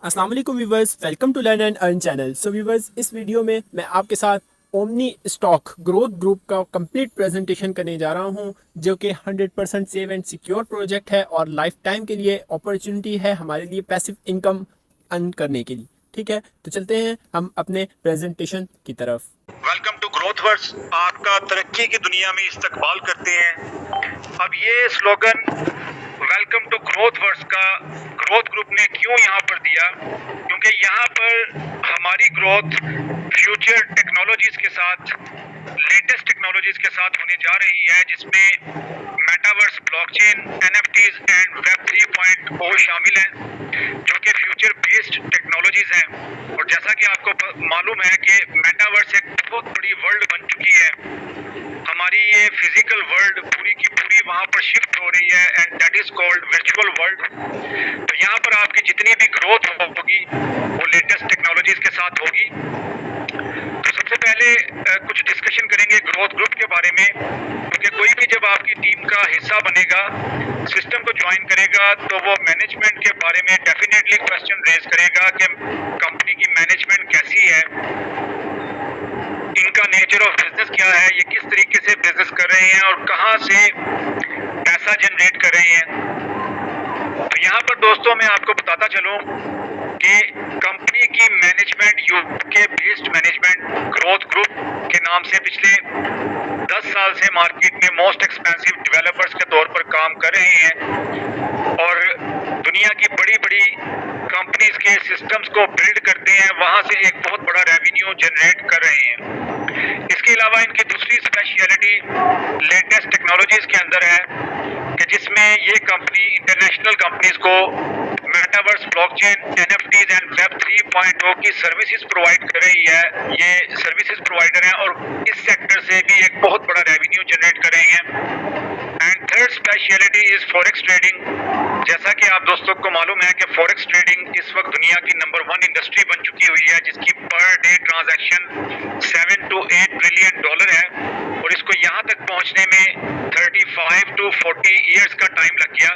अस्सलाम वालेकुम viewers, welcome to learn and earn channel. So viewers, इस वीडियो में मैं आपके साथ ओमनी स्टॉक ग्रोथ ग्रुप का कंप्लीट प्रेजेंटेशन करने जा रहा हूं, जो कि 100% सेव एंड सिक्योर प्रोजेक्ट है और लाइफ टाइम के लिए अपॉर्चुनिटी है हमारे लिए पैसिव इनकम अर्न करने के लिए। ठीक है, तो चलते हैं हम अपने प्रेजेंटेशन की तरफ। वेलकम टू ग्रोथवर्स, आपका तरक्की की दुनिया में इस्तकबाल करते हैं। अब ये स्लोगन वेलकम टू ग्रोथवर्स का ग्रोथ ग्रुप ने क्यों यहाँ पर दिया, क्योंकि यहाँ पर हमारी ग्रोथ फ्यूचर टेक्नोलॉजीज के साथ, लेटेस्ट टेक्नोलॉजीज के साथ होने जा रही है, जिसमें metaverse, blockchain, NFTs and web 3.0 शामिल हैं, जो कि फ्यूचर बेस्ड टेक्नोलॉजीज हैं। और जैसा कि आपको मालूम है कि मेटावर्स एक बहुत बड़ी वर्ल्ड बन चुकी है। हमारी ये फिजिकल वर्ल्ड पूरी की पूरी वहाँ पर शिफ्ट हो रही है and that is called virtual world. तो यहाँ पर आपकी जितनी भी ग्रोथ होगी वो लेटेस्ट टेक्नोलॉजीज के साथ होगी। तो सबसे पहले कुछ डिस्कशन करेंगे ग्रोथ ग्रुप के बारे में, क्योंकि कोई भी जब आपकी टीम का हिस्सा बनेगा, सिस्टम को ज्वाइन करेगा, तो वो मैनेजमेंट के बारे में डेफिनेटली क्वेश्चन रेज करेगा कि कंपनी की मैनेजमेंट कैसी है, इनका नेचर ऑफ बिजनेस क्या है, ये किस तरीके से बिजनेस कर रहे हैं और कहां से पैसा जनरेट कर रहे हैं। तो यहाँ पर दोस्तों मैं आपको बताता चलूं कि कंपनी की management UK based management growth group के नाम से पिछले 10 साल से मार्केट में मोस्ट एक्सपेंसिव डेवलपर्स के तौर पर काम कर रहे हैं और दुनिया की बड़ी बड़ी कंपनीज के सिस्टम्स को बिल्ड करते हैं, वहां से एक बहुत बड़ा रेवेन्यू जनरेट कर रहे हैं। इसके अलावा इनकी दूसरी स्पेशलिटी लेटेस्ट टेक्नोलॉजीज के अंदर है कि जिसमें ये कंपनी इंटरनेशनल कंपनीज को metaverse, blockchain, NFTs and web 3.0 की सर्विसेज प्रोवाइड कर रही है। ये सर्विसेज प्रोवाइडर हैं और इस सेक्टर से भी एक बहुत बड़ा रेवेन्यू जनरेट कर रही हैं। And third speciality is forex trading. जैसा कि आप दोस्तों को मालूम है कि फॉरेक्स ट्रेडिंग इस वक्त दुनिया की नंबर 1 इंडस्ट्री बन चुकी हुई है, जिसकी per day transaction 7 to 8 trillion dollar है और इसको यहाँ तक पहुँचने में 35 to 40 ईयर्स का टाइम लग गया।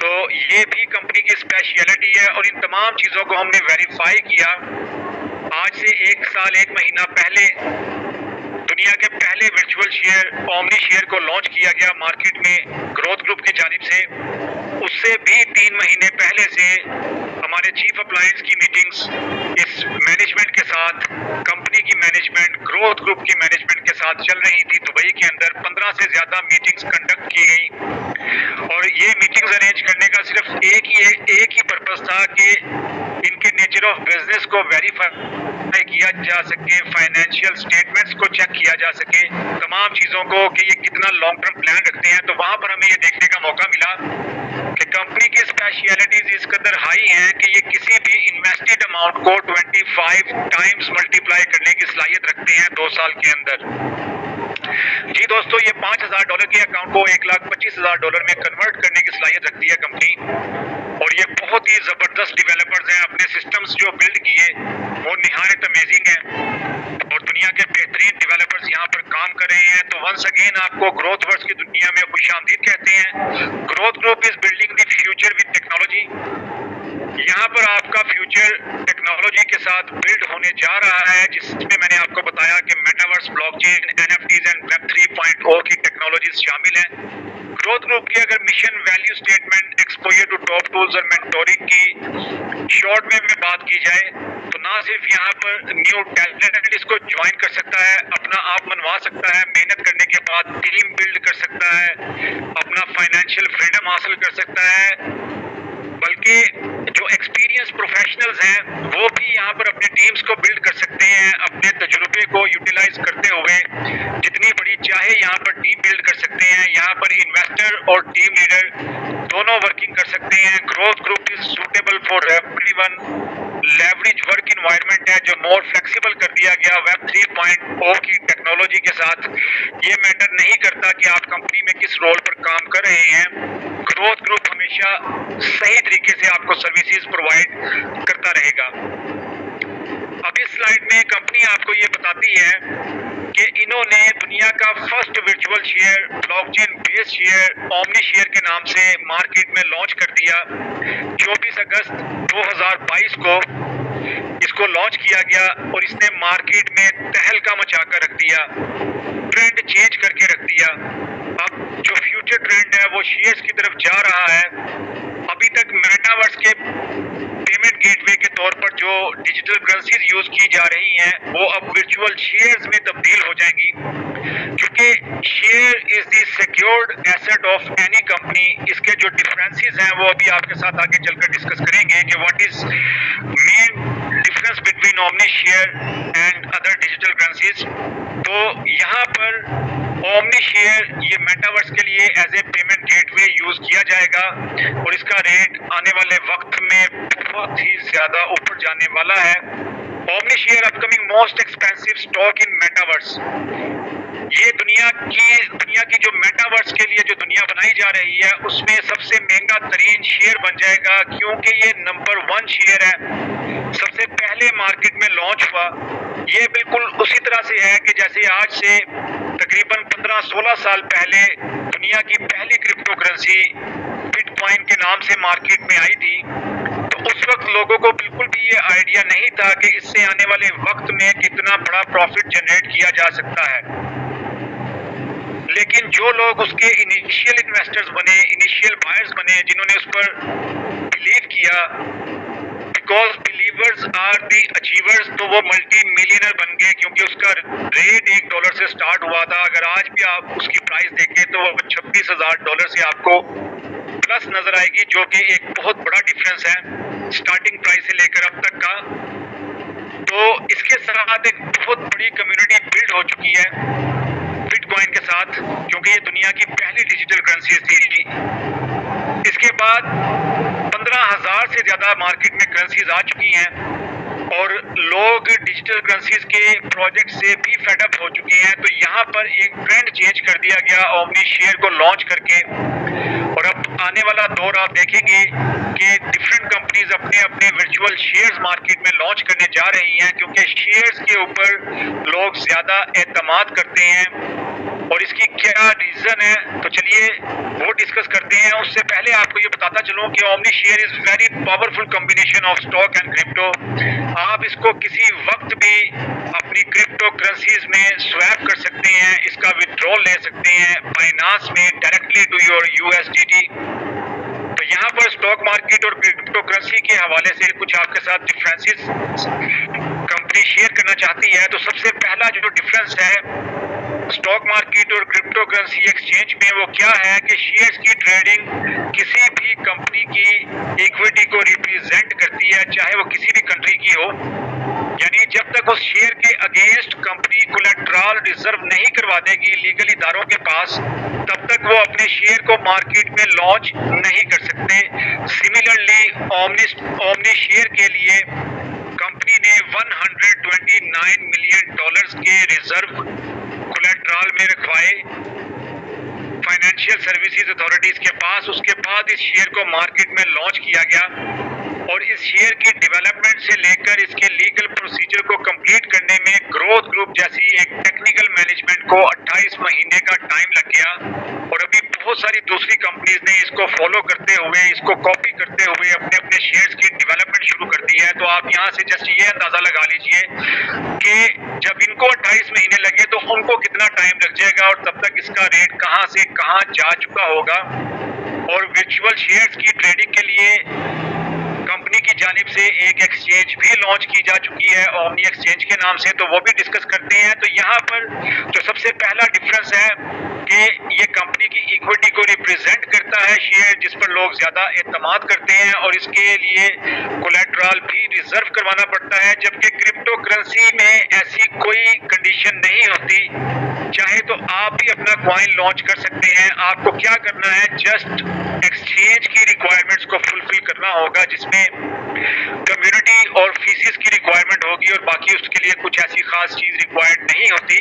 तो ये भी कंपनी की स्पेशलिटी है और इन तमाम चीज़ों को हमने वेरीफाई किया। आज से 1 साल 1 महीना पहले दुनिया के पहले वर्चुअल शेयर ओमनी शेयर को लॉन्च किया गया मार्केट में ग्रोथ ग्रुप की जानिब से। उससे भी 3 महीने पहले से हमारे चीफ अप्लायंस की मीटिंग्स इस मैनेजमेंट के साथ, कंपनी की मैनेजमेंट, ग्रोथ ग्रुप की मैनेजमेंट के साथ चल रही थी। दुबई के अंदर 15 से ज्यादा मीटिंग्स कंडक्ट की गई और ये मीटिंग्स अरेंज करने का सिर्फ एक ही पर्पस था कि इनके नेचर ऑफ बिजनेस को वेरीफाई किया जा सके, फाइनेंशियल स्टेटमेंट्स को चेक किया जा सके, तमाम चीज़ों को कि ये कितना लॉन्ग टर्म प्लान रखते हैं। तो वहाँ पर हमें ये देखने का मौका मिला कि कंपनी की स्पेशलिटीज इस कदर हाई हैं कि ये किसी भी इन्वेस्टेड अमाउंट को 25 टाइम्स मल्टीप्लाई करने की सलाहियत रखते हैं 2 साल के अंदर। जी दोस्तों, ये $5,000 के अकाउंट को $1,25,000 में कन्वर्ट करने की सलाहियत रखती है कंपनी। और ये बहुत ही जबरदस्त डेवलपर्स हैं, अपने सिस्टम्स जो बिल्ड किए वो निहायत अमेजिंग हैं और दुनिया के बेहतरीन डेवलपर्स यहाँ पर काम कर रहे हैं। तो वंस अगेन आपको ग्रोथवर्स की दुनिया में खुशामदीद कहते हैं। Growth group is building the future with technology. यहाँ पर आपका फ्यूचर टेक्नोलॉजी के साथ बिल्ड होने जा रहा है, जिसमें मैंने आपको बताया कि metaverse, blockchain, NFTs and web 3.0 की टेक्नोलॉजीज शामिल हैं। ग्रोथ ग्रुप की अगर mission, value statement, exposure to top tools और मेंटोरिंग की शॉर्ट में बात की जाए तो ना सिर्फ यहाँ पर न्यू टैलेंट इसको ज्वाइन कर सकता है, अपना आप मनवा सकता है, मेहनत करने के बाद टीम बिल्ड कर सकता है, अपना फाइनेंशियल फ्रीडम हासिल कर सकता है, बल्कि जो एक्सपीरियंस प्रोफेशनल्स हैं वो भी यहाँ पर अपने टीम्स को बिल्ड कर सकते हैं, अपने तजुर्बे को यूटिलाइज करते हुए जितनी बड़ी चाहे यहाँ पर टीम बिल्ड कर सकते हैं। यहाँ पर इन्वेस्टर और टीम लीडर दोनों वर्किंग कर सकते हैं। Growth group is suitable for everyone. Leverage work environment है जो मोर फ्लेक्सिबल कर दिया गया वेब 3.0 की टेक्नोलॉजी के साथ। ये मैटर नहीं करता कि आप कंपनी में किस रोल पर काम कर रहे हैं, ग्रोथ ग्रुप हमेशा सही तरीके से आपको सर्विसेज प्रोवाइड करता रहेगा। अब इस स्लाइड में कंपनी आपको ये बताती है कि इन्होंने दुनिया का first virtual share blockchain based share Omni share के नाम से मार्केट में लॉन्च कर दिया। 24 अगस्त 2022 को इसको लॉन्च किया गया और इसने मार्केट में तहलका मचा कर रख दिया, ट्रेंड चेंज करके रख दिया। अब जो फ्यूचर ट्रेंड है वो शेयर्स की तरफ जा रहा है। अभी तक मेटावर्स के पेमेंट गेटवे के तौर पर जो डिजिटल करेंसीज यूज की जा रही हैं वो अब वर्चुअल शेयर्स में तब्दील हो जाएंगी, क्योंकि share is the secured asset of any company. इसके जो डिफरेंसेस हैं वो अभी आपके साथ आगे चलकर डिस्कस करेंगे कि what is main difference between Omni share and other digital currencies. तो यहाँ पर ओमनी शेयर ये मेटावर्स के लिए as a payment gateway use किया जाएगा और इसका रेट आने वाले वक्त में बहुत ही ज्यादा ऊपर जाने वाला है। Omni share upcoming most expensive stock in metaverse. ये दुनिया की जो मेटावर्स के लिए जो दुनिया बनाई जा रही है उसमें सबसे महंगा तरीन शेयर बन जाएगा, क्योंकि ये नंबर 1 शेयर है, सबसे पहले मार्केट में लॉन्च हुआ। ये बिल्कुल उसी तरह से है कि जैसे आज से तकरीबन 15-16 साल पहले दुनिया की पहली क्रिप्टो करेंसी बिटकॉइन के नाम से मार्केट में आई थी। तो उस वक्त लोगों को बिल्कुल भी ये आइडिया नहीं था कि इससे आने वाले वक्त में कितना बड़ा प्रॉफिट जनरेट किया जा सकता है। लेकिन जो लोग उसके इनिशियल इन्वेस्टर्स बने, इनिशियल बायर्स बने, जिन्होंने उस पर बिलीव किया, because believers are the achievers, तो वो मल्टी मिलियनर बन गए, क्योंकि उसका रेट $1 से स्टार्ट हुआ था। अगर आज भी आप उसकी प्राइस देखें तो वो $26,000 से आपको प्लस नजर आएगी, जो कि एक बहुत बड़ा डिफरेंस है स्टार्टिंग प्राइस से लेकर अब तक का। तो इसके साथ एक बहुत बड़ी कम्युनिटी बिल्ड हो चुकी है बिटकॉइन के साथ, क्योंकि ये दुनिया की पहली डिजिटल करेंसी थी। इसके बाद 15,000 से ज्यादा मार्केट में करेंसीज आ चुकी हैं और लोग डिजिटल करेंसीज के प्रोजेक्ट से भी फेडअप हो चुके हैं। तो यहाँ पर एक ट्रेंड चेंज कर दिया गया ओमनी शेयर को लॉन्च करके, और अब आने वाला दौर आप देखेंगे कि डिफरेंट कंपनीज अपने अपने वर्चुअल शेयर्स मार्केट में लॉन्च करने जा रही हैं, क्योंकि शेयर्स के ऊपर लोग ज्यादा एतमाद करते हैं। और इसकी क्या रीजन है तो चलिए वो डिस्कस करते हैं। उससे पहले आपको ये बताता चलूं कि Omni share is very powerful combination of stock and crypto. आप इसको किसी वक्त भी अपनी क्रिप्टो करेंसीज में स्वैप कर सकते हैं, इसका विड्रॉल ले सकते हैं बाइनांस में डायरेक्टली टू योर USDT। तो यहाँ पर स्टॉक मार्केट और क्रिप्टो करेंसी के हवाले से कुछ आपके साथ डिफरेंसेस कंपनी शेयर करना चाहती है। तो सबसे पहला जो डिफरेंस है स्टॉक मार्केट और क्रिप्टो करेंसी एक्सचेंज में वो क्या है कि शेयर्स की ट्रेडिंग किसी भी कंपनी की इक्विटी को रिप्रेजेंट करती है, चाहे वो किसी भी कंट्री की हो। यानी जब तक उस शेयर के अगेंस्ट कंपनी कोलेटरल रिजर्व नहीं करवा देगी लीगल इदारों के पास, तब तक वो अपने शेयर को मार्केट में लॉन्च नहीं कर सकते। सिमिलरली ओमनी शेयर के लिए कंपनी ने $129 मिलियन के रिजर्व कोलेटरल में रखवाए फाइनेंशियल सर्विसेज अथॉरिटीज के पास। उसके बाद इस शेयर को मार्केट में लॉन्च किया गया और इस शेयर की डेवलपमेंट से लेकर इसके लीगल प्रोसीजर को कंप्लीट करने में ग्रोथ ग्रुप जैसी एक टेक्निकल मैनेजमेंट को 28 महीने का टाइम लग गया। और अभी बहुत सारी दूसरी कंपनीज ने इसको फॉलो करते हुए, इसको कॉपी करते हुए अपने अपने शेयर्स की डेवलपमेंट शुरू कर दी है। तो आप यहाँ से जस्ट ये अंदाजा लगा लीजिए कि जब इनको 28 महीने लगे तो उनको कितना टाइम लग जाएगा और तब तक इसका रेट कहाँ से कहाँ जा चुका होगा। और वर्चुअल शेयर्स की ट्रेडिंग के लिए कंपनी की जानिब से एक एक्सचेंज भी लॉन्च की जा चुकी है ओमनी एक्सचेंज के नाम से, तो वो भी डिस्कस करते हैं। तो यहाँ पर जो सबसे पहला डिफरेंस है कि ये कंपनी की इक्विटी को रिप्रेजेंट करता है शेयर, जिस पर लोग ज्यादा एतमाद करते हैं और इसके लिए कोलेटरल भी रिजर्व करवाना पड़ता है। जबकि क्रिप्टो करेंसी में ऐसी कोई कंडीशन नहीं होती, चाहे तो आप भी अपना कॉइन लॉन्च कर सकते हैं। आपको क्या करना है, जस्ट एक्सचेंज की रिक्वायरमेंट्स को फुलफिल करना होगा, जिसमें कम्युनिटी और फीसिस की रिक्वायरमेंट होगी और बाकी उसके लिए कुछ ऐसी खास चीज रिक्वायर्ड नहीं होती।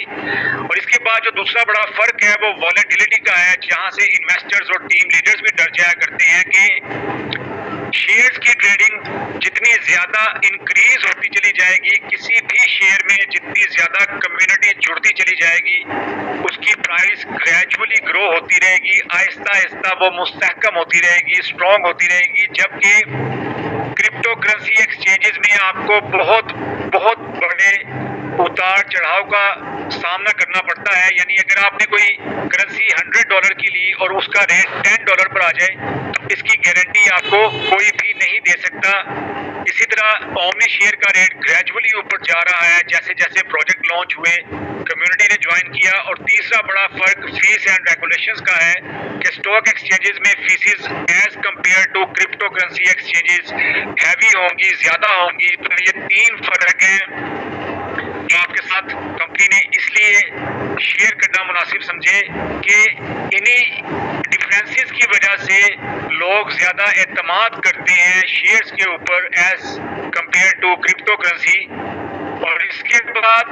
और इसके बाद जो दूसरा बड़ा फर्क है वो वॉलेटिलिटी का है, जहां से इन्वेस्टर्स और टीम लीडर्स भी डर जाया करते हैं कि शेयर्स की ट्रेडिंग जितनी ज्यादा इंक्रीज होती चली जाएगी, किसी भी शेयर में जितनी ज्यादा कम्युनिटी जुड़ती चली जाएगी उसकी प्राइस ग्रेजुअली ग्रो होती रहेगी, आहिस्ता आहिस्ता वो मुस्तहकम होती रहेगी, स्ट्रॉन्ग होती रहेगी। जबकि क्रिप्टो करेंसी एक्सचेंजेस में आपको बहुत बहुत बड़े उतार चढ़ाव का सामना करना पड़ता है। यानी अगर आपने कोई करेंसी $100 की ली और उसका रेट $10 पर आ जाए तो इसकी गारंटी आपको कोई भी नहीं दे सकता। इसी तरह ओमनी शेयर का रेट ग्रेजुअली ऊपर जा रहा है जैसे जैसे प्रोजेक्ट लॉन्च हुए, कम्युनिटी ने ज्वाइन किया। और तीसरा बड़ा फर्क फीस एंड रेगुलेशंस का है कि स्टॉक एक्सचेंजेस में fees as compare to crypto currency exchanges heavy होंगी, ज्यादा होंगी। तो ये तीन फर्क हैं जो आपके साथ कंपनी ने इसलिए शेयर करना मुनासिब समझे कि इन्हीं डिफरेंसेस की वजह से लोग ज्यादा एतमाद करते हैं शेयर्स के ऊपर as compare to crypto currency. और इसके बाद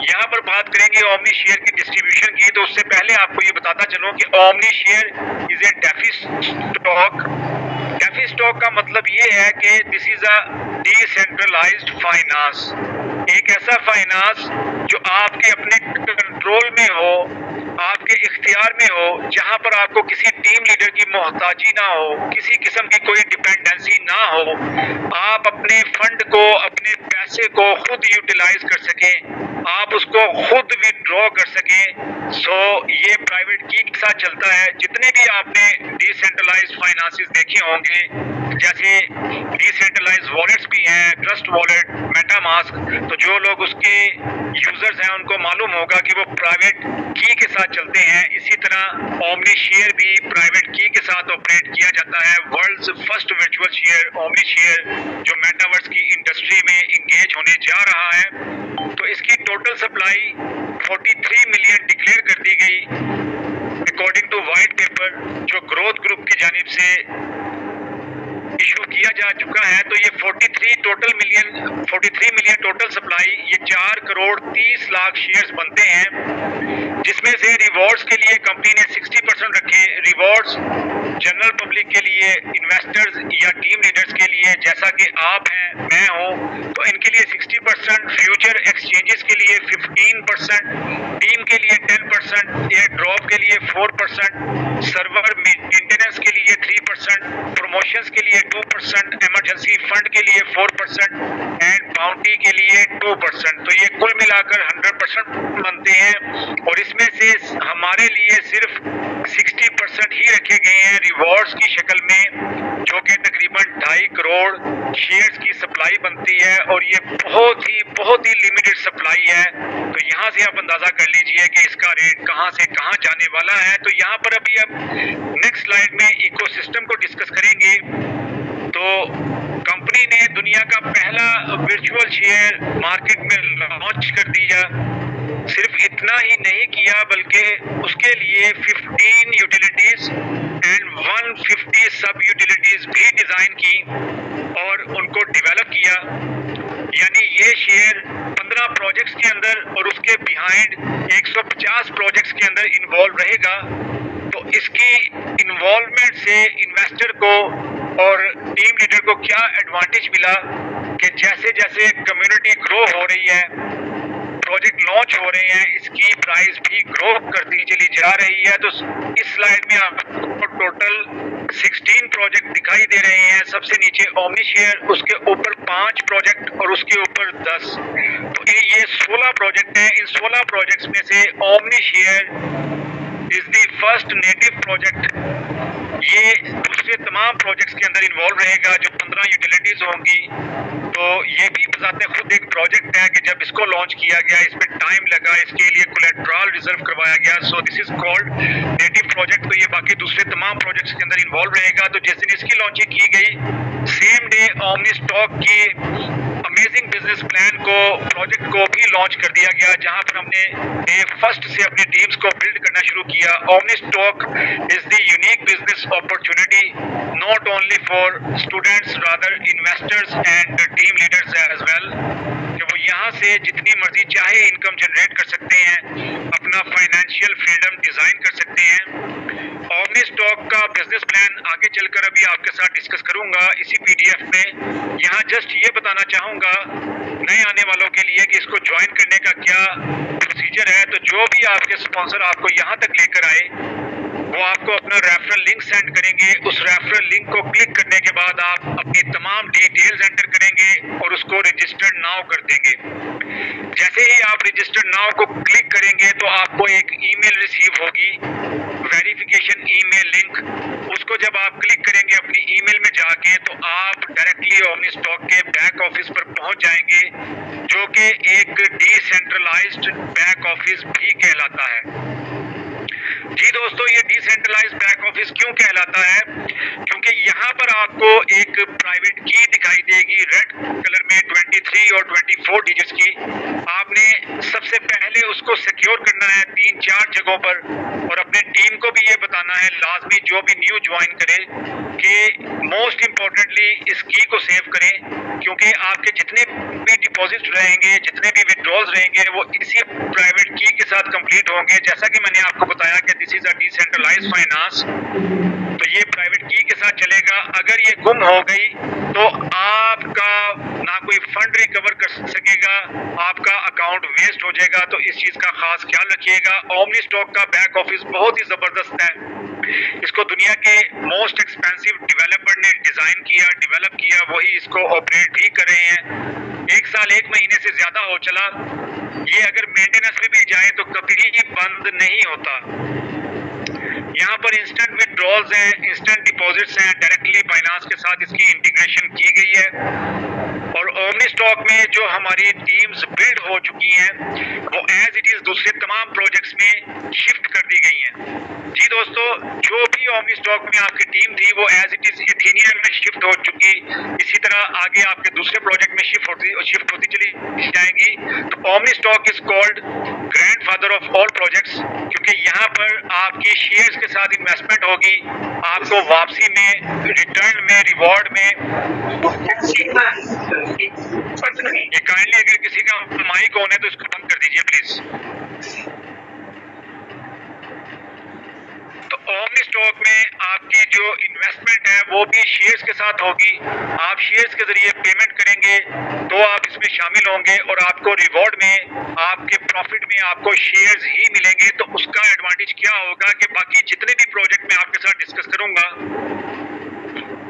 यहाँ पर बात करेंगे ओमनी शेयर की डिस्ट्रीब्यूशन की। तो उससे पहले आपको ये बताता चलूं कि Omni share is a DeFi stock. DeFi stock का मतलब ये है कि this is a decentralised finance, एक ऐसा फाइनेंस जो आपके अपने कंट्रोल में हो, आपके इख्तियार में हो, जहां पर आपको किसी टीम लीडर की मोहताजी ना हो, किसी किस्म की कोई डिपेंडेंसी ना हो, आप अपने फंड को, अपने पैसे को खुद यूटिलाइज कर सकें, आप उसको खुद विड्रॉ कर सकें। सो ये प्राइवेट की के साथ चलता है। जितने भी आपने डिसेंट्रलाइज्ड फाइनेंसेस देखे होंगे, जैसे डिसेंट्रलाइज्ड वॉलेट्स भी हैं, ट्रस्ट वॉलेट, मेटामास्क, तो जो लोग उसके यूजर्स हैं उनको मालूम होगा कि वो प्राइवेट की के साथ चलते हैं। इसी तरह ओमनी शेयर भी प्राइवेट की के साथ ऑपरेट किया जाता है। World's first virtual share Omni share जो मेटावर्स की इंडस्ट्री में इंगेज होने जा रहा है। तो इसकी टोटल सप्लाई 43 मिलियन डिक्लेयर कर दी गई अकॉर्डिंग टू वाइट पेपर जो ग्रोथ ग्रुप की जानिब से इशू किया जा चुका है। तो ये 43 मिलियन टोटल सप्लाई, ये 4 करोड़ 30 लाख शेयर्स बनते हैं, जिसमें से रिवॉर्ड्स के लिए कंपनी ने 60% रखे। रिवॉर्ड्स जनरल पब्लिक के लिए, इन्वेस्टर्स या टीम लीडर्स के लिए, जैसा कि आप हैं, मैं हूं, तो इनके लिए 60%, फ्यूचर एक्सचेंजेस के लिए 15%, टीम के लिए 10%, एयर ड्रॉप के लिए 4%, सर्वर मेंटेनेंस के लिए 3%, प्रमोशंस के लिए 2%, इमरजेंसी फंड के लिए 4% एंड बाउंटी के लिए 2%। तो ये कुल मिलाकर 100% बनते हैं। और इसमें से हमारे लिए सिर्फ 60% ही रखे गए हैं रिवॉर्ड्स की शक्ल में, जो कि तकरीबन 2.5 करोड़ शेयर्स की सप्लाई बनती है। और ये बहुत ही लिमिटेड सप्लाई है। तो यहाँ से आप अंदाजा कर लीजिए कि इसका रेट कहाँ से कहाँ जाने वाला है। तो यहाँ पर अभी अब नेक्स्ट स्लाइड में इकोसिस्टम को डिस्कस करेंगे। तो कंपनी ने दुनिया का पहला वर्चुअल शेयर मार्केट में लॉन्च कर दिया। सिर्फ इतना ही नहीं किया बल्कि उसके लिए 15 यूटिलिटीज एंड 150 सब यूटिलिटीज भी डिजाइन की और उनको डेवलप किया। यानी ये शेयर 15 प्रोजेक्ट्स के अंदर और उसके बिहाइंड 150 प्रोजेक्ट्स के अंदर इन्वॉल्व रहेगा। तो इसकी इन्वॉल्वमेंट से इन्वेस्टर को और टीम लीडर को क्या एडवांटेज मिला कि जैसे जैसे कम्युनिटी ग्रो हो रही है, प्रोजेक्ट लॉन्च हो रहे हैं, इसकी प्राइस भी ग्रो करती चली जा रही है। तो इस स्लाइड में आपको टोटल 16 प्रोजेक्ट दिखाई दे रहे हैं। सबसे नीचे ओमनी शेयर, उसके ऊपर 5 प्रोजेक्ट और उसके ऊपर 10। तो ये 16 प्रोजेक्ट हैं। इन 16 प्रोजेक्ट्स में से omni share is the first native project. ये दूसरे तमाम प्रोजेक्ट्स के अंदर इन्वॉल्व रहेगा जो 15 यूटिलिटीज होंगी। तो ये भी बजाते खुद एक प्रोजेक्ट है कि जब इसको लॉन्च किया गया, इसमें टाइम लगा, इसके लिए कोलेट्रल रिजर्व करवाया गया। So this is called native project. तो ये बाकी दूसरे तमाम प्रोजेक्ट्स के अंदर इन्वॉल्व रहेगा। तो जिस दिन इसकी लॉन्चिंग की गई, सेम डे ओमनी स्टॉक की अमेजिंग बिजनेस प्लान को, प्रोजेक्ट को भी लॉन्च कर दिया गया, जहां पर हमने डे फर्स्ट से अपनी टीम्स को बिल्ड करना शुरू किया। Omni stock is the unique business opportunity not only for students, rather investors and team leaders as well, कि वो यहाँ से से जितनी मर्जी चाहे इनकम जनरेट कर सकते हैं, अपना फाइनेंशियल फ्रीडम डिजाइन कर सकते हैं। ओमनी स्टॉक का बिजनेस प्लान आगे चलकर अभी आपके साथ डिस्कस करूंगा इसी पीडीएफ में। यहाँ जस्ट ये बताना चाहूंगा नए आने वालों के लिए कि इसको ज्वाइन करने का क्या प्रोसीजर है। तो जो भी आपके स्पॉन्सर आपको यहाँ तक लेकर आए वो आपको अपना रेफरल लिंक सेंड करेंगे। उस रेफरल लिंक को क्लिक करने के बाद आप अपनी तमाम डिटेल्स एंटर करेंगे और उसको रजिस्टर्ड नाउ कर देंगे। जैसे ही आप रजिस्टर्ड नाउ को क्लिक करेंगे तो आपको एक ईमेल रिसीव होगी, वेरिफिकेशन ईमेल लिंक। उसको जब आप क्लिक करेंगे अपनी ईमेल में जाके तो आप डायरेक्टली ओमनी स्टॉक के बैक ऑफिस पर पहुंच जाएंगे, जो कि एक डिसेंट्रलाइज्ड बैक ऑफिस भी कहलाता है। जी दोस्तों, ये डिसेंट्रलाइज्ड बैक ऑफिस क्यों कहलाता है? क्योंकि यहाँ पर आपको एक प्राइवेट की दिखाई देगी रेड कलर में 23 और 24 डिजिट्स की। आपने सबसे पहले उसको सिक्योर करना है 3-4 जगहों पर, और अपने टीम को भी ये बताना है लाजमी जो भी न्यू ज्वाइन करे कि मोस्ट इम्पोर्टेंटली इस की को सेव करें, क्योंकि आपके जितने भी डिपॉजिट रहेंगे, जितने भी विड्रॉल्स रहेंगे वो इसी प्राइवेट की के साथ कंप्लीट होंगे। जैसा कि मैंने आपको बताया कि this is a decentralised finance, तो ये प्राइवेट की के साथ चलेगा। अगर ये गुम हो गई तो आपका ना कोई फंड रिकवर कर सकेगा, आपका अकाउंट वेस्ट हो जाएगा। तो इस चीज का खास ख्याल रखिएगा। ओमनी स्टॉक का बैक ऑफिस बहुत ही जबरदस्त है। इसको दुनिया के मोस्ट एक्सपेंसिव डेवलपर ने डिजाइन किया, डेवलप किया, वही इसको ऑपरेट भी कर रहे हैं। 1 साल 1 महीने से ज्यादा हो चला। ये अगर मेंटेनेंस में भी जाए तो कभी बंद नहीं होता। यहाँ पर इंस्टेंट विड्रॉल्स हैं, इंस्टेंट डिपॉजिट्स हैं, डायरेक्टली फाइनेंस के साथ इसकी इंटीग्रेशन की गई है। और ओमनी स्टॉक में जो हमारी टीम्स बिल्ड हो चुकी हैं वो एज इट इज दूसरे तमाम प्रोजेक्ट्स में शिफ्ट कर दी गई हैं। जी दोस्तों, जो भी ओमनी स्टॉक में आपकी टीम थी वो एज इट इज एथेनियम में शिफ्ट हो चुकी, इसी तरह आगे आपके दूसरे प्रोजेक्ट में शिफ्ट होती चली जाएंगी। तो omni stock is called grandfather of all projects, क्योंकि यहाँ पर आपकी शेयर्स के साथ इन्वेस्टमेंट होगी, आपको वापसी में, रिटर्न में, रिवॉर्ड में। ये काइंडली अगर किसी का माइक ऑन है तो इसको बंद कर दीजिए प्लीज। तो ओमनी स्टॉक में आपकी जो इन्वेस्टमेंट है वो भी शेयर्स के साथ होगी। आप शेयर्स के जरिए पेमेंट करेंगे तो आप इसमें शामिल होंगे, और आपको रिवॉर्ड में, आपके प्रॉफिट में आपको शेयर्स ही मिलेंगे। तो उसका एडवांटेज क्या होगा कि बाकी जितने भी प्रोजेक्ट मैं आपके साथ डिस्कस करूंगा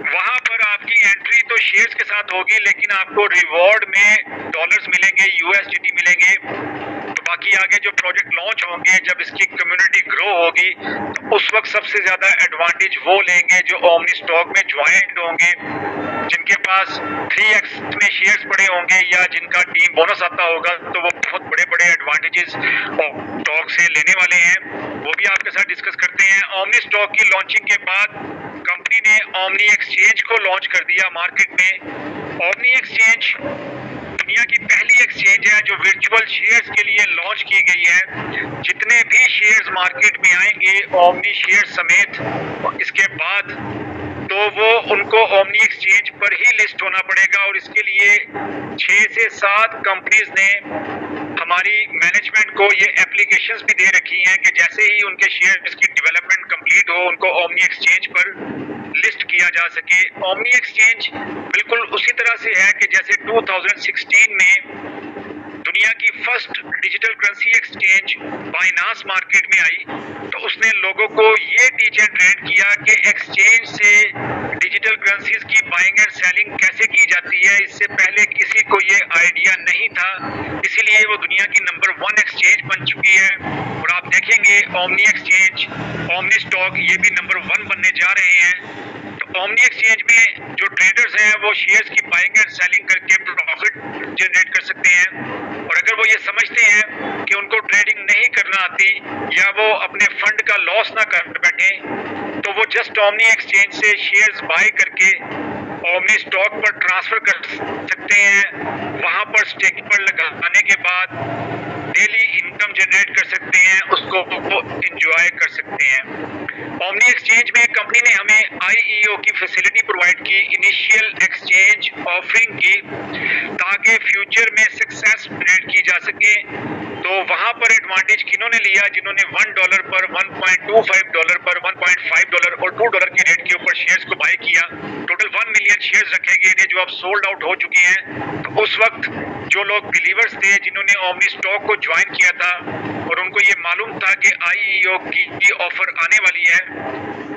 वहां पर आपकी एंट्री तो शेयर्स के साथ होगी, लेकिन आपको रिवॉर्ड में डॉलर्स मिलेंगे, यूएसडीटी मिलेंगे। तो बाकी आगे जो प्रोजेक्ट लॉन्च होंगे, जब इसकी कम्युनिटी ग्रो होगी तो उस वक्त सबसे ज्यादा एडवांटेज वो लेंगे जो ओमनी स्टॉक में ज्वाइंट होंगे, जिनके पास 3x में शेयर्स पड़े होंगे या जिनका टीम बोनस आता होगा। तो वो बहुत बड़े बड़े एडवांटेजेस स्टॉक से लेने वाले हैं, वो भी आपके साथ डिस्कस करते हैं। ओमनी स्टॉक की लॉन्चिंग के बाद कंपनी ने ओमनी एक्सचेंज को लॉन्च कर दिया मार्केट में। ओमनी एक्सचेंज दुनिया की पहली एक्सचेंज है जो वर्चुअल शेयर्स के लिए लॉन्च की गई है। जितने भी शेयर्स मार्केट में आएंगे ओमनी शेयर समेत इसके बाद, तो वो उनको ओमनी एक्सचेंज पर ही लिस्ट होना पड़ेगा। और इसके लिए 6 से 7 कंपनीज ने हमारी मैनेजमेंट को ये एप्लीकेशंस भी दे रखी हैं कि जैसे ही उनके शेयर्स की डेवलपमेंट कंप्लीट हो उनको ओमनी एक्सचेंज पर लिस्ट किया जा सके। ओमनी एक्सचेंज बिल्कुल उसी तरह से है कि जैसे 2016 में दुनिया की first digital currency exchange Binance market में आई, तो उसने लोगों को ये टीच एंड ट्रेन किया कि एक्सचेंज से डिजिटल करेंसीज की बाइंग एंड सेलिंग कैसे की जाती है। इससे पहले किसी को ये आइडिया नहीं था, इसीलिए वो दुनिया की नंबर 1 एक्सचेंज बन चुकी है। और आप देखेंगे ओमनी एक्सचेंज, ओमनी स्टॉक ये भी नंबर 1 बनने जा रहे हैं। तो ओमनी एक्सचेंज में जो ट्रेडर्स हैं वो शेयर्स की बाइंग एंड सेलिंग करके प्रॉफिट जनरेट कर सकते हैं। और अगर वो ये समझते हैं कि उनको ट्रेडिंग नहीं करना आती या वो अपने फंड का लॉस ना कर बैठे, तो वो जस्ट ओमनी एक्सचेंज से शेयर्स बाय करके ओमनी स्टॉक पर ट्रांसफर कर सकते हैं। वहां पर स्टेकिंग पर लगाने के बाद डेली इनकम जनरेट कर सकते हैं, उसको इंजॉय कर सकते हैं। ओमनी एक्सचेंज में कंपनी ने हमें आईईओ की फैसिलिटी प्रोवाइड की, इनिशियल एक्सचेंज ऑफरिंग की, ताकि फ्यूचर में सक्सेस जनरेट की जा सके। तो वहां पर एडवांटेज किन्होंने लिया? जिन्होंने $1 पर, $1.25 पर, $1.5 और $2 के रेट के ऊपर शेयर्स को बाय किया। टोटल 1 मिलियन शेयर्स रखे गए थे जो अब सोल्ड आउट हो चुके हैं। तो उस वक्त जो लोग बिलीवर्स थे, जिन्होंने ओमनी स्टॉक को ज्वाइन किया था और उनको ये मालूम था कि आईईओ की ऑफर आने वाली है,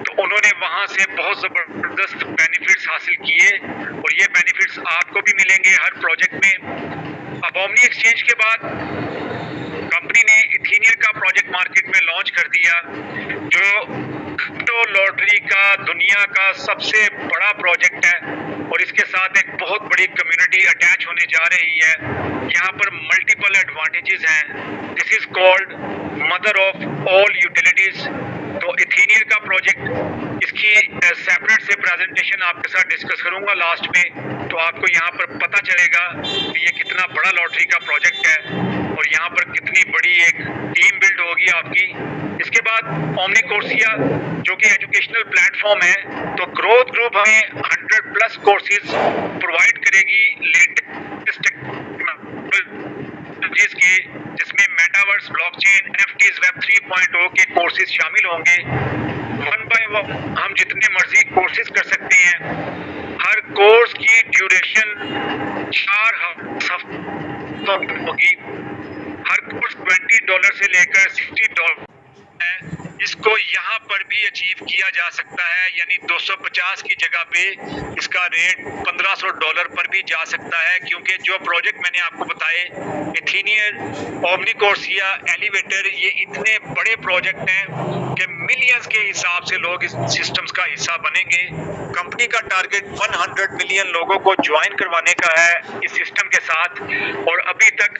तो उन्होंने वहां से बहुत जबरदस्त बेनिफिट्स हासिल किए और ये बेनिफिट्स आपको भी मिलेंगे हर प्रोजेक्ट में। अब ओमनी एक्सचेंज के बाद कंपनी ने इथीनियर का प्रोजेक्ट मार्केट में लॉन्च कर दिया, जो क्रिप्टो लॉटरी का दुनिया का सबसे बड़ा प्रोजेक्ट है और इसके साथ एक बहुत बड़ी कम्युनिटी अटैच होने जा रही है। यहाँ पर मल्टीपल एडवांटेजेस हैं। This is called mother of all utilities. तो इथीनियर का प्रोजेक्ट, इसकी सेपरेट से प्रेजेंटेशन आपके साथ डिस्कस करूंगा लास्ट में, तो आपको यहाँ पर पता चलेगा कि ये कितना बड़ा लॉटरी का प्रोजेक्ट है और यहाँ पर कितनी बड़ी एक टीम बिल्ड होगी आपकी। इसके बाद ओमनी कोर्सिया जो कि एजुकेशनल प्लेटफॉर्म है, तो ग्रोथ ग्रुप हमें 100+ कोर्सेज प्रोवाइड करेगी लेटेस्ट टेक्नोलॉजीज के, जिसमें मेटावर्स, ब्लॉकचेन, एनएफटीज, वेब 3.0 के कोर्सेज शामिल होंगे। 1 बाय 1 हम जितने मर्जी कोर्सेज कर सकते हैं। हर कोर्स की ड्यूरेशन 4 हफ्तों की होगी। हर कोर्स $20 से लेकर $60 है। इसको यहाँ पर भी अचीव किया जा सकता है, यानी 250 की जगह पे इसका रेट $1500 पर भी जा सकता है, क्योंकि जो प्रोजेक्ट मैंने आपको बताए, इथीनियर, ओमनी कोर्सिया, एलिवेटर, ये इतने बड़े प्रोजेक्ट हैं कि मिलियंस के हिसाब से लोग इस सिस्टम्स का हिस्सा बनेंगे। कंपनी का टारगेट 100 मिलियन लोगों को ज्वाइन करवाने का है इस सिस्टम के साथ, और अभी तक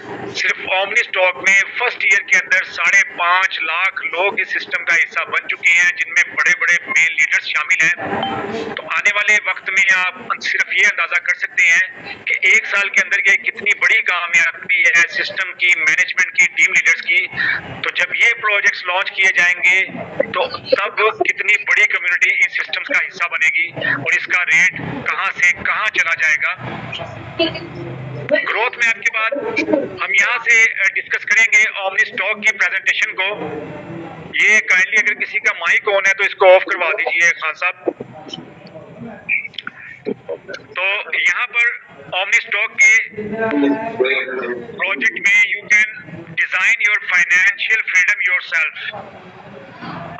सिर्फ ओमनी स्टॉक में फर्स्ट ईयर के अंदर 5.5 लाख लोग इस सिस्टम का हिस्सा बन चुके हैं, जिनमें बड़े बड़े मेन लीडर्स शामिल हैं। तो आने वाले वक्त में आप सिर्फ ये अंदाजा कर सकते हैं कि 1 साल के अंदर ये कितनी बड़ी कामयाबी है सिस्टम की, मैनेजमेंट की, टीम लीडर्स की। तो जब ये प्रोजेक्ट्स लॉन्च किए जाएंगे तो तब कितनी बड़ी कम्युनिटी इन सिस्टम्स का हिस्सा बनेगी और इसका रेट कहां से कहां चला जाएगा। ग्रोथ मैप के बाद हम यहाँ से डिस्कस करेंगे ओमनी स्टॉक की प्रेजेंटेशन को। ये काइंडली अगर किसी का माइक ऑन है तो इसको ऑफ करवा दीजिए खान साहब। तो यहाँ पर ओमनी स्टॉक के प्रोजेक्ट में you can design your financial freedom yourself.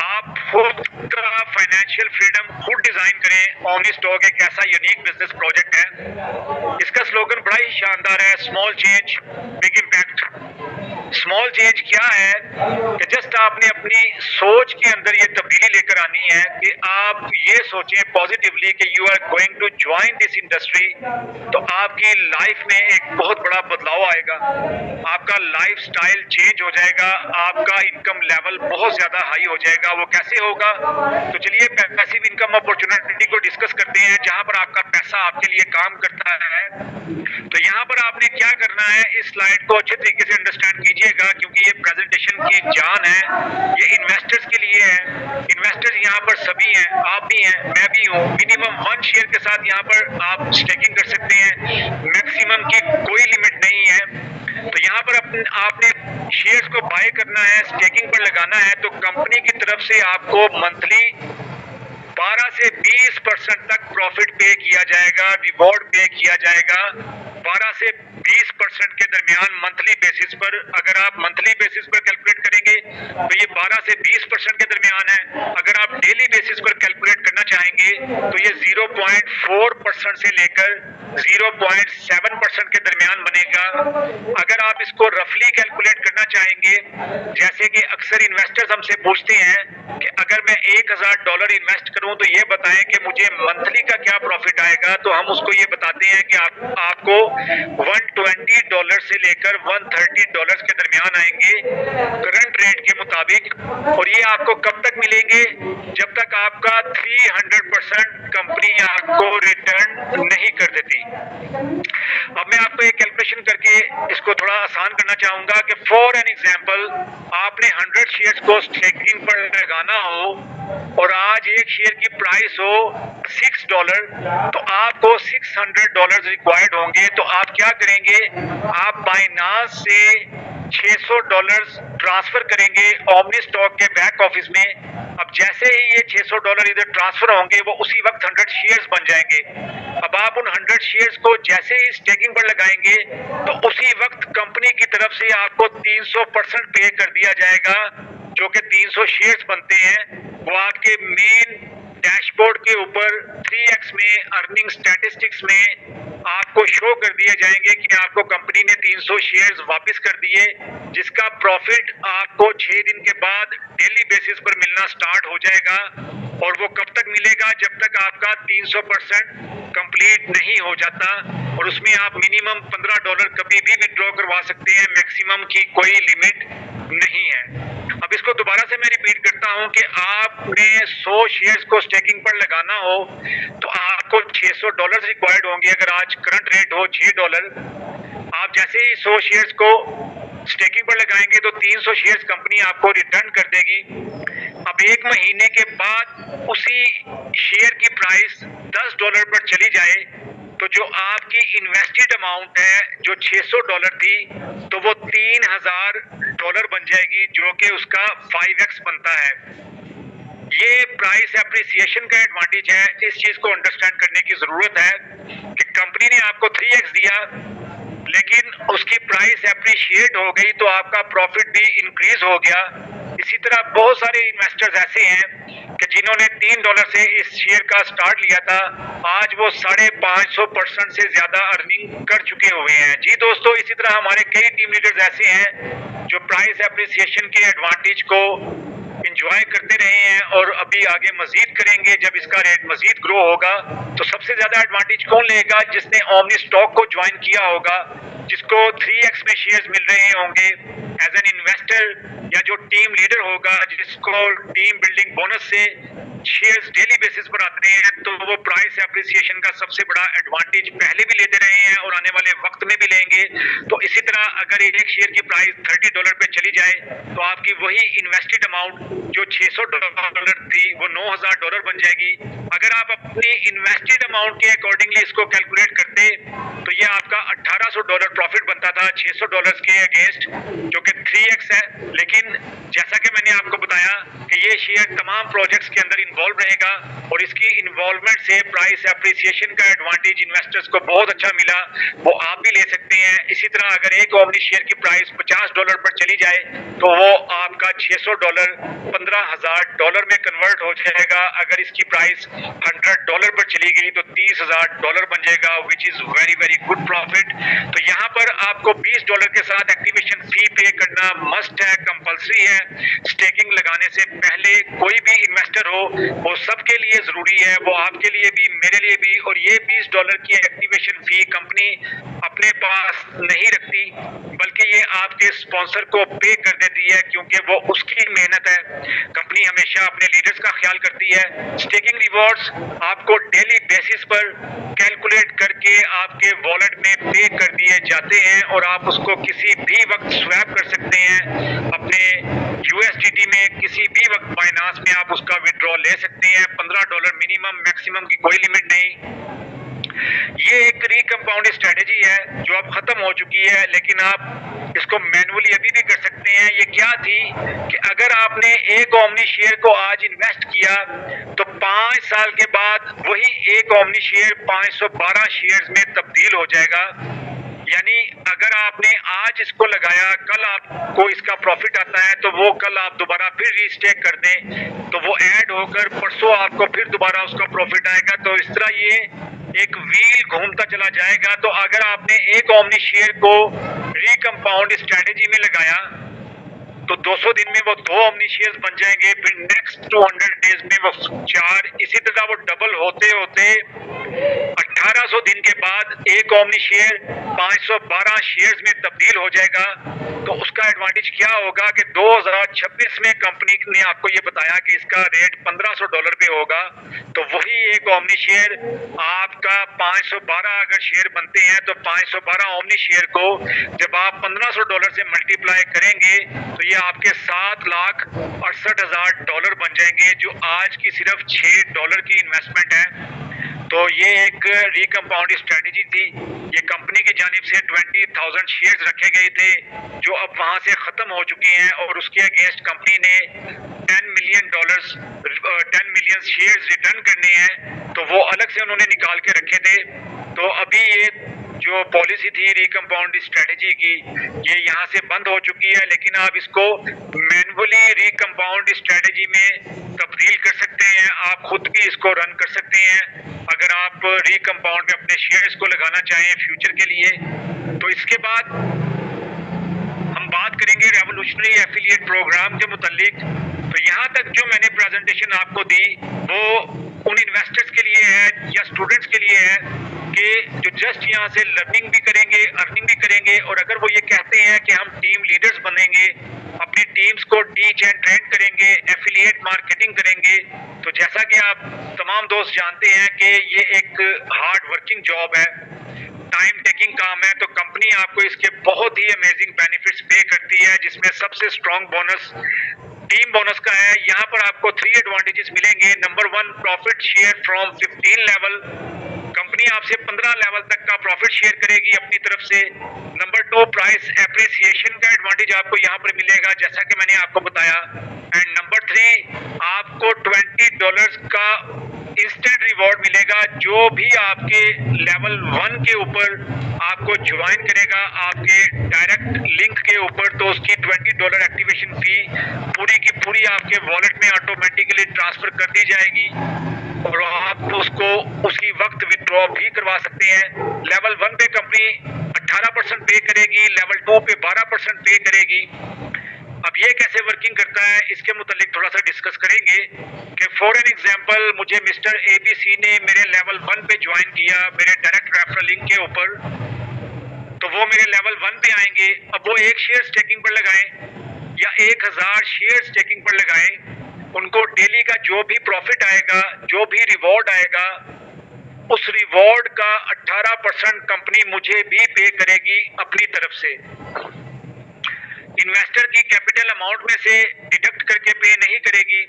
आप खुद का फाइनेंशियल फ्रीडम खुद डिजाइन करें। ओमनी स्टॉक एक ऐसा यूनिक बिजनेस प्रोजेक्ट है। इसका स्लोगन बड़ा ही शानदार है, small change big impact. Small change क्या है कि जस्ट आपने अपनी सोच के अंदर ये तब्दीली लेकर आनी है कि आप ये सोचें पॉजिटिवली कि you are going to join this industry, तो आपकी लाइफ में एक बहुत बड़ा बदलाव आएगा, आपका लाइफ स्टाइल चेंज हो जाएगा, आपका इनकम लेवल बहुत ज्यादा हाई हो जाएगा। वो कैसे होगा? तो चलिए पैसिव इनकम अपॉर्चुनिटी को डिस्कस करते हैं, जहां पर आपका पैसा आपके लिए काम करता है। तो यहाँ पर आपने क्या करना है, इस स्लाइड को अच्छे तरीके से अंडरस्टैंड कीजिएगा, क्योंकि ये प्रेजेंटेशन की जान है। ये इन्वेस्टर्स के लिए है। इन्वेस्टर्स यहाँ पर सभी हैं, आप भी हैं, मैं भी हूँ। मिनिमम 1 शेयर के साथ यहाँ पर आप स्टेकिंग कर सकते हैं, मैक्सिमम की कोई लिमिट नहीं है। तो यहाँ पर आपने शेयर्स को बाय करना है, स्टेकिंग पर लगाना है, तो कंपनी की तरफ से आपको मंथली 12 से 20% तक प्रॉफिट पे किया जाएगा, रिवॉर्ड पे किया जाएगा। 12 से 20% के दरमियान मंथली बेसिस पर, अगर आप मंथली बेसिस पर कैलकुलेट करेंगे तो ये 12 से 20% के दरमियान है। अगर आप डेली बेसिस पर कैलकुलेट करना चाहेंगे तो ये 0.4% से लेकर 0.7% के दरमियान बनेगा। अगर आप इसको रफली कैलकुलेट करना चाहेंगे, जैसे कि अक्सर इन्वेस्टर्स हमसे पूछते हैं कि अगर मैं $1000 इन्वेस्ट करूं तो ये बताएं कि मुझे मंथली का क्या प्रॉफिट आएगा, तो हम उसको ये बताते हैं कि आपको $120 से लेकर $130 के दरमियान आएंगे करंट रेट के मुताबिक, और ये आपको कब तक मिलेंगे? जब तक आपका 300% कंपनी आपको रिटर्न नहीं कर देती। अब मैं आपको एक कैलकुलेशन करके इसको थोड़ा आसान करना चाहूंगा कि फॉर एन एग्जांपल आपने 100 शेयर्स को स्टेकिंग पर लगाना हो और आज एक शेयर की प्राइस हो $6, तो आपको $600 रिक्वायर्ड होंगे। तो आप क्या करेंगे? आप बाइनांस से $600 ट्रांसफर करेंगे ओमनी स्टॉक के बैक ऑफिस में। अब जैसे ही ये $600 इधर ट्रांसफर होंगे, वो उसी वक्त 100 शेयर्स बन जाएंगे। अब आप उन 100 शेयर्स को जैसे ही स्टेकिंग पर लगाएंगे, तो उसी वक्त कंपनी की तरफ से आपको 300% पे कर दिया जाएगा, जो कि 300 शेयर्स बनते हैं। वो आपके मेन डैशबोर्ड के ऊपर 3x में अर्निंग स्टैटिस्टिक्स में आपको शो कर दिए जाएंगे कि आपको कंपनी ने 300 शेयर्स वापस कर दिए, जिसका प्रॉफिट आपको 6 दिन के बाद डेली बेसिस पर मिलना स्टार्ट हो जाएगा। और वो कब तक मिलेगा? जब तक आपका 300% कंप्लीट नहीं हो जाता। और उसमें आप मिनिमम $15 कभी भी विड्रॉ करवा सकते हैं, मैक्सिमम की कोई लिमिट नहीं है। अब इसको दोबारा से मैं रिपीट करता हूं कि आपने 100 शेयर्स को स्टेकिंग पर लगाना हो तो आपको $600 रिक्वायर्ड होंगे। अगर आज करंट रेट हो $6, आप जैसे ही 100 शेयर्स को स्टेकिंग पर लगाएंगे तो 300 शेयर्स कंपनी आपको रिटर्न कर देगी। अब एक महीने के बाद उसी शेयर की प्राइस $10 पर चली जाए, तो जो आपकी इन्वेस्टेड अमाउंट है जो $600 थी, तो वो $3000 बन जाएगी, जो कि उसका 5x बनता है। ये प्राइस एप्रिसिएशन का एडवांटेज है। इस चीज को अंडरस्टैंड करने की जरूरत है कि कंपनी ने आपको 3x दिया, लेकिन उसकी प्राइस एप्रिशिएट हो गई तो आपका प्रॉफिट भी इंक्रीज हो गया। इसी तरह बहुत सारे इन्वेस्टर्स ऐसे हैं कि जिन्होंने $3 से इस शेयर का स्टार्ट लिया था, आज वो 550% से ज्यादा अर्निंग कर चुके हुए हैं। जी दोस्तों, इसी तरह हमारे कई टीम लीडर्स ऐसे हैं जो प्राइस एप्रिसिएशन के एडवांटेज को इंजॉय करते रहे हैं और अभी आगे मजीद करेंगे। जब इसका रेट मजीद ग्रो होगा तो सबसे ज्यादा एडवांटेज कौन लेगा? जिसने ओमनी स्टॉक को ज्वाइन किया होगा, जिसको 3x में शेयर्स मिल रहे होंगे एज एन इन्वेस्टर, या जो टीम लीडर होगा जिसको टीम बिल्डिंग बोनस से शेयर्स डेली बेसिस पर आते हैं। तो वो प्राइस एप्रिसिएशन का सबसे बड़ा एडवांटेज पहले भी लेते रहे हैं और आने वाले वक्त में भी लेंगे। तो इसी तरह अगर एक शेयर की प्राइस $30 पे चली जाए तो आपकी वही इन्वेस्टेड अमाउंट जो $600 थी वो $9000 बन जाएगी। अगर आप अपनी इन्वेस्टेड अमाउंट के अकॉर्डिंगली इसको कैलकुलेट करते तो ये आपका $1800 प्रॉफिट बनता था $600 के अगेंस्ट, जो कि 3x है। लेकिन जैसा कि मैंने आपको बताया कि ये शेयर तमाम प्रोजेक्ट्स के अंदर इन्वॉल्व रहेगा और इसकी इन्वॉल्वमेंट से प्राइस एप्रिसिएशन का एडवांटेज इन्वेस्टर्स को बहुत अच्छा मिला, वो आप भी ले सकते हैं। इसी तरह अगर एक ओमनी शेयर की प्राइस $50 पर चली जाए तो वो आपका $600 $15000 में कन्वर्ट हो जाएगा। अगर इसकी प्राइस $100 पर चली गई तो $30000 बन जाएगा, which is very very good profit. तो यहाँ पर आपको $20 के साथ एक्टिवेशन फी पे करना मस्ट है, कंपल्सरी है। स्टेकिंग लगाने से पहले कोई भी इन्वेस्टर हो, वो सबके लिए जरूरी है, वो आपके लिए भी मेरे लिए भी। और ये $20 की एक्टिवेशन फी कंपनी अपने पास नहीं रखती, बल्कि ये आपके स्पॉन्सर को पे कर देती है, क्योंकि वो उसकी मेहनत है। कंपनी हमेशा अपने लीडर्स का ख्याल करती है। स्टेकिंग रिवॉर्ड्स आपको डेली बेसिस पर कैलकुलेट करके आपके वॉलेट में पे कर दिए जाते हैं और आप उसको किसी भी वक्त स्वैप कर सकते हैं अपने USDT में। किसी भी वक्त बाइनांस में आप उसका विड्रॉ ले सकते हैं। $15 मिनिमम, मैक्सिमम की कोई लिमिट नहीं। ये एक रिकम्पाउंड स्ट्रेटेजी है जो अब खत्म हो चुकी है, लेकिन आप इसको मैनुअली अभी भी कर सकते हैं। ये क्या थी कि अगर आपने एक ओमनी शेयर को आज इन्वेस्ट किया तो 5 साल के बाद वही एक ओमनी शेयर 512 शेयर्स में तब्दील हो जाएगा। यानी अगर आपने आज इसको लगाया, कल आपको इसका प्रॉफिट आता है तो वो कल आप दोबारा फिर रीस्टेक कर दें तो वो ऐड होकर परसों आपको फिर दोबारा उसका प्रॉफिट आएगा। तो इस तरह ये एक व्हील घूमता चला जाएगा। तो अगर आपने एक ओमनी शेयर को रिकम्पाउंड स्ट्रेटेजी में लगाया तो 200 दिन में वो 2 ओमनी शेयर्स बन जाएंगे, फिर नेक्स्ट 200 डेज में वो 4, इसी तरह वो डबल होते होते 1800 दिन के बाद एक ओमनी शेयर 512 शेयर्स में तब्दील हो जाएगा। तो उसका एडवांटेज क्या होगा कि 2026 में कंपनी ने आपको ये बताया कि इसका रेट $1500 पे होगा, तो वही एक ओमनी शेयर आपका 512 अगर शेयर बनते हैं तो 512 ओमनी शेयर को जब आप $1500 से मल्टीप्लाई करेंगे तो ये आपके $7,68,000 बन जाएंगे, जो आज की सिर्फ $6 की इन्वेस्टमेंट है। तो ये एक रिकम्पाउंड स्ट्रेटेजी थी। ये कंपनी की जानिब से 20,000 शेयर्स रखे गए थे जो अब वहां से खत्म हो चुके हैं, और उसके अगेंस्ट कंपनी ने $10 मिलियन शेयर्स रिटर्न करने हैं, तो वो अलग से उन्होंने निकाल के रखे थे। तो अभी ये जो पॉलिसी थी रिकम्पाउंड स्ट्रेटेजी की, ये यहाँ से बंद हो चुकी है, लेकिन आप इसको मैनुअली रिकम्पाउंड स्ट्रेटेजी में तब्दील कर सकते हैं। आप खुद भी इसको रन कर सकते हैं अगर आप रिकम्पाउंड में अपने शेयर्स को लगाना चाहें फ्यूचर के लिए। तो इसके बाद हम बात करेंगे रेवोल्यूशनरी एफिलिएट प्रोग्राम के मुतालिक। तो यहाँ तक जो मैंने प्रेजेंटेशन आपको दी वो उन इन्वेस्टर्स के लिए है या स्टूडेंट्स के लिए है कि जो जस्ट यहाँ से लर्निंग भी करेंगे, अर्निंग भी करेंगे, और अगर वो ये कहते हैं कि हम टीम लीडर्स बनेंगे, अपनी टीम्स को टीच एंड ट्रेन करेंगे, एफिलिएट मार्केटिंग करेंगे, तो जैसा कि आप तमाम दोस्त जानते हैं कि ये एक हार्ड वर्किंग जॉब है, टाइम टेकिंग काम है, तो कंपनी आपको इसके बहुत ही अमेजिंग बेनिफिट्स पे करती है, जिसमें सबसे स्ट्रॉन्ग बोनस टीम बोनस का है। यहाँ पर आपको 3 एडवांटेजेस मिलेंगे। Number 1, profit share from 15 level, company आपसे 15 लेवल तक का प्रॉफिट शेयर करेगी अपनी तरफ से। नंबर 2, प्राइस एप्रिसिएशन का एडवांटेज आपको यहाँ पर मिलेगा, जैसा कि मैंने आपको बताया। एंड नंबर 3, आपको $20 का इंस्टेंट रिवॉर्ड मिलेगा। जो भी आपके लेवल 1 के ऊपर आपको ज्वाइन करेगा आपके डायरेक्ट लिंक के ऊपर, तो उसकी $20 एक्टिवेशन फी पूरी की पूरी आपके वॉलेट में ऑटोमेटिकली ट्रांसफर कर दी जाएगी, और आप उसको उसी वक्त विथड्रॉ भी करवा सकते हैं। लेवल 1 पे कंपनी 18% पे करेगी, लेवल 2 पे 12% पे करेगी। अब ये कैसे वर्किंग करता है इसके मुतालिक थोड़ा सा डिस्कस करेंगे कि फॉर एन एग्जांपल मुझे मिस्टर ABC ने मेरे लेवल 1 पे ज्वाइन किया मेरे डायरेक्ट रेफरल लिंक के ऊपर, तो वो मेरे लेवल 1 पे आएंगे। अब वो 1 शेयर स्टेकिंग पर लगाएं या 1000 शेयर स्टेकिंग पर लगाएं, उनको डेली का जो भी प्रॉफिट आएगा, जो भी रिवॉर्ड आएगा, उस रिवॉर्ड का 18% कंपनी मुझे भी पे करेगी अपनी तरफ से। इन्वेस्टर की कैपिटल अमाउंट में से डिडक्ट करके पे नहीं करेगी,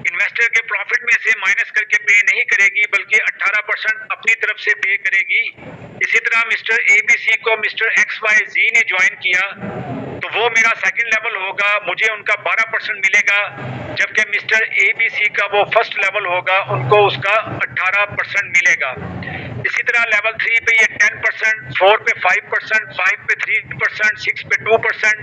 इन्वेस्टर के प्रॉफिट में से माइनस करके पे नहीं करेगी, बल्कि 18% अपनी तरफ से पे करेगी। इसी तरह मिस्टर ABC को मिस्टर XYZ ने ज्वाइन किया, तो वो मेरा सेकंड लेवल होगा, मुझे उनका 12% मिलेगा, जबकि मिस्टर ABC का वो फर्स्ट लेवल होगा, उनको उसका 18% मिलेगा। इसी तरह लेवल 3 पे ये 10%, 4 पे 5%, 5 पे 3%, 6 पे 2%,